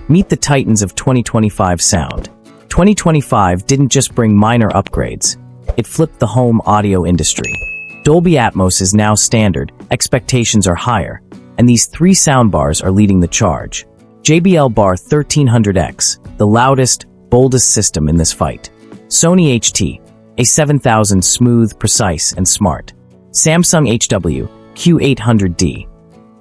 Meet the titans of 2025 sound. 2025 didn't just bring minor upgrades. It flipped the home audio industry. Dolby Atmos is now standard, expectations are higher, and these three soundbars are leading the charge. JBL Bar 1300X, the loudest, boldest system in this fight. Sony HT, A7000 smooth, precise, and smart. Samsung HW, Q800D,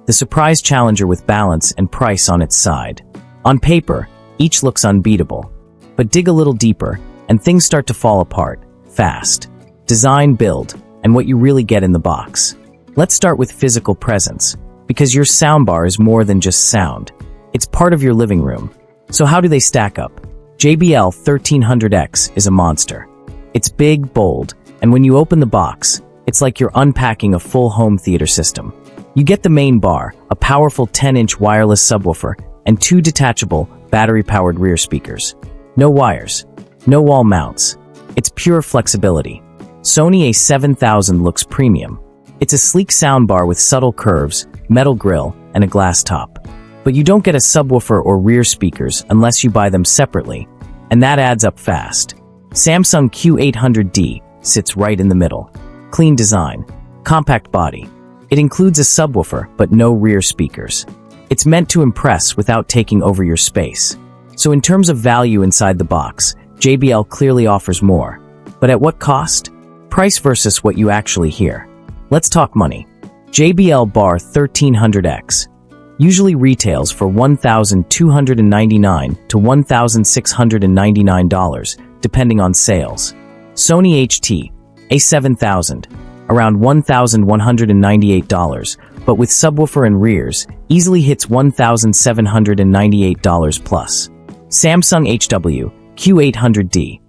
the surprise challenger with balance and price on its side. On paper, each looks unbeatable. But dig a little deeper, and things start to fall apart, fast. Design, build, and what you really get in the box. Let's start with physical presence, because your soundbar is more than just sound. It's part of your living room. So how do they stack up? JBL 1300X is a monster. It's big, bold, and when you open the box, it's like you're unpacking a full home theater system. You get the main bar, a powerful 10-inch wireless subwoofer, and two detachable, battery-powered rear speakers. No wires, no wall mounts. It's pure flexibility. Sony A7000 looks premium. It's a sleek soundbar with subtle curves, metal grille, and a glass top. But you don't get a subwoofer or rear speakers unless you buy them separately, and that adds up fast. Samsung Q800D sits right in the middle. Clean design, compact body. It includes a subwoofer, but no rear speakers. It's meant to impress without taking over your space. So in terms of value inside the box, JBL clearly offers more. But at what cost? Price versus what you actually hear. Let's talk money. JBL Bar 1300X usually retails for $1,299 to $1,699, depending on sales. Sony HT, A7000, around $1,198, but with subwoofer and rears, easily hits $1,798 plus. Samsung HW, Q800D,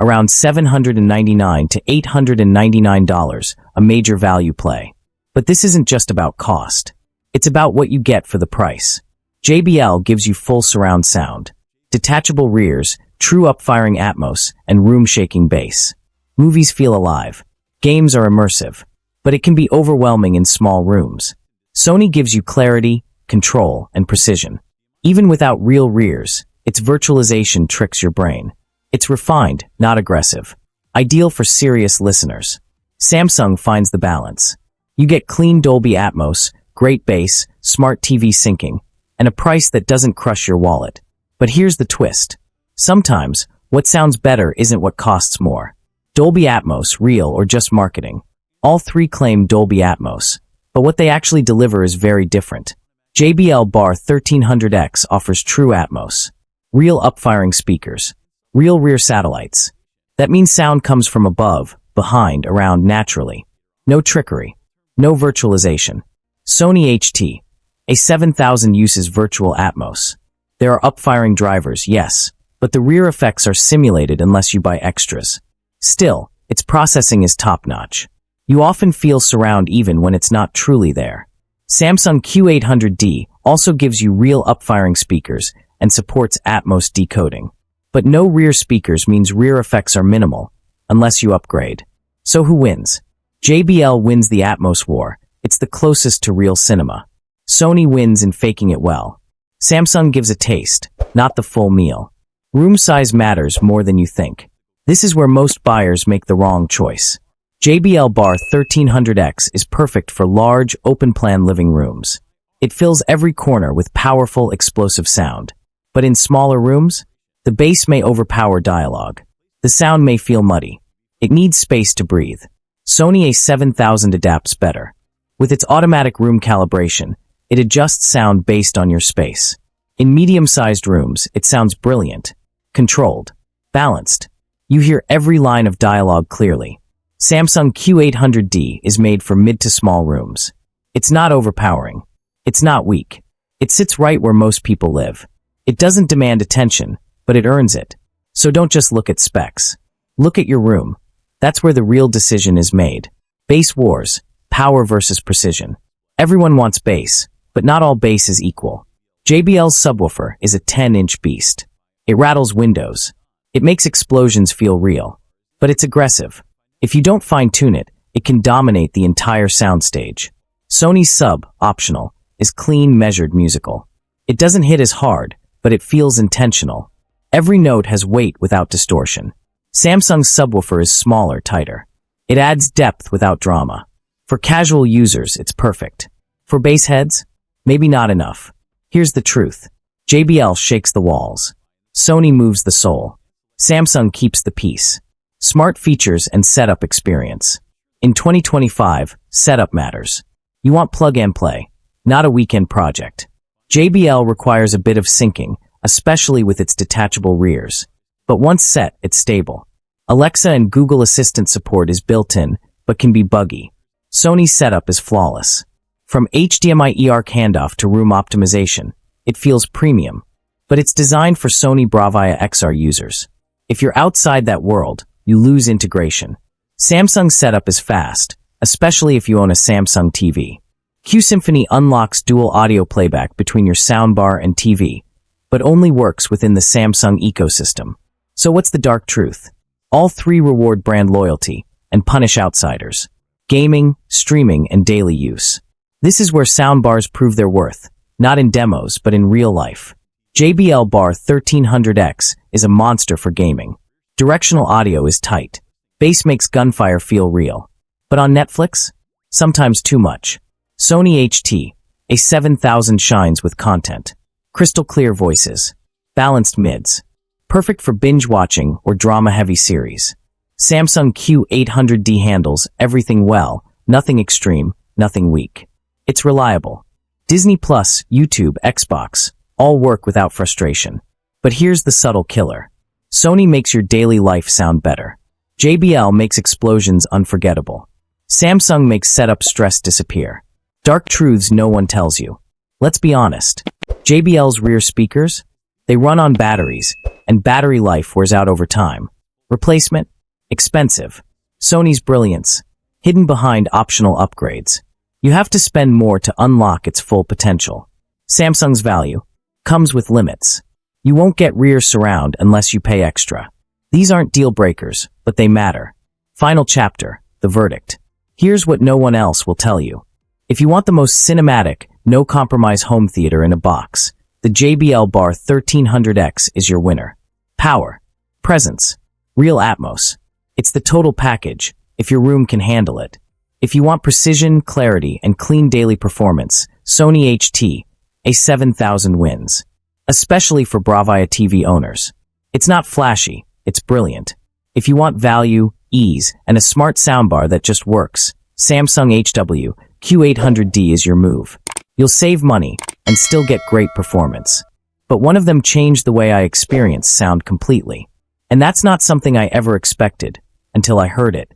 around $799 to $899, a major value play. But this isn't just about cost. It's about what you get for the price. JBL gives you full surround sound, detachable rears, true upfiring Atmos, and room-shaking bass. Movies feel alive. Games are immersive. But it can be overwhelming in small rooms. Sony gives you clarity, control, and precision. Even without real rears, its virtualization tricks your brain. It's refined, not aggressive. Ideal for serious listeners. Samsung finds the balance. You get clean Dolby Atmos, great bass, smart TV syncing, and a price that doesn't crush your wallet. But here's the twist. Sometimes, what sounds better isn't what costs more. Dolby Atmos, real or just marketing. All three claim Dolby Atmos, but what they actually deliver is very different. JBL Bar 1300X offers true Atmos. Real upfiring speakers. Real rear satellites. That means sound comes from above, behind, around naturally. No trickery. No virtualization. Sony HT, A7000 uses virtual Atmos. There are upfiring drivers, yes, but the rear effects are simulated unless you buy extras. Still, its processing is top-notch. You often feel surround even when it's not truly there. Samsung Q800D also gives you real upfiring speakers and supports Atmos decoding. But no rear speakers means rear effects are minimal, unless you upgrade. So who wins? JBL wins the Atmos war. It's the closest to real cinema. Sony wins in faking it well. Samsung gives a taste, not the full meal. Room size matters more than you think. This is where most buyers make the wrong choice. JBL Bar 1300X is perfect for large, open-plan living rooms. It fills every corner with powerful, explosive sound. But in smaller rooms, the bass may overpower dialogue. The sound may feel muddy. It needs space to breathe. Sony A7000 adapts better. With its automatic room calibration, it adjusts sound based on your space. In medium-sized rooms, it sounds brilliant, controlled, balanced. You hear every line of dialogue clearly. Samsung Q800D is made for mid to small rooms. It's not overpowering. It's not weak. It sits right where most people live. It doesn't demand attention, but it earns it. So don't just look at specs. Look at your room. That's where the real decision is made. Bass wars, power versus precision. Everyone wants bass, but not all bass is equal. JBL's subwoofer is a 10-inch beast. It rattles windows. It makes explosions feel real. But it's aggressive. If you don't fine-tune it, it can dominate the entire soundstage. Sony's sub, optional, is clean, measured musical. It doesn't hit as hard, but it feels intentional. Every note has weight without distortion. Samsung's subwoofer is smaller, tighter. It adds depth without drama. For casual users, it's perfect. For bass heads, maybe not enough. Here's the truth. JBL shakes the walls. Sony moves the soul. Samsung keeps the peace. Smart features and setup experience. In 2025, setup matters. You want plug and play, not a weekend project. JBL requires a bit of syncing, especially with its detachable rears. But once set, it's stable. Alexa and Google Assistant support is built in, but can be buggy. Sony's setup is flawless. From HDMI eARC handoff to room optimization, it feels premium. But it's designed for Sony Bravia XR users. If you're outside that world, you lose integration. Samsung's setup is fast, especially if you own a Samsung TV. Q-Symphony unlocks dual audio playback between your soundbar and TV, but only works within the Samsung ecosystem. So what's the dark truth? All three reward brand loyalty and punish outsiders. Gaming, streaming, and daily use. This is where soundbars prove their worth, not in demos, but in real life. JBL Bar 1300X is a monster for gaming. Directional audio is tight. Bass makes gunfire feel real. But on Netflix? Sometimes too much. Sony HT, A7000 shines with content. Crystal clear voices. Balanced mids. Perfect for binge watching or drama-heavy series. Samsung Q800D handles everything well, nothing extreme, nothing weak. It's reliable. Disney Plus, YouTube, Xbox, all work without frustration. But here's the subtle killer. Sony makes your daily life sound better. JBL makes explosions unforgettable. Samsung makes setup stress disappear. Dark truths no one tells you. Let's be honest. JBL's rear speakers? They run on batteries, and battery life wears out over time. Replacement? Expensive. Sony's brilliance? Hidden behind optional upgrades. You have to spend more to unlock its full potential. Samsung's value? Comes with limits. You won't get rear surround unless you pay extra. These aren't deal breakers, but they matter. Final chapter, the verdict. Here's what no one else will tell you. If you want the most cinematic, no-compromise home theater in a box, the JBL Bar 1300X is your winner. Power, presence, real Atmos. It's the total package, if your room can handle it. If you want precision, clarity, and clean daily performance, Sony HT, A7000 wins. Especially for Bravia TV owners. It's not flashy, it's brilliant. If you want value, ease, and a smart soundbar that just works, Samsung HW Q800D is your move. You'll save money and still get great performance. But one of them changed the way I experience sound completely. And that's not something I ever expected until I heard it.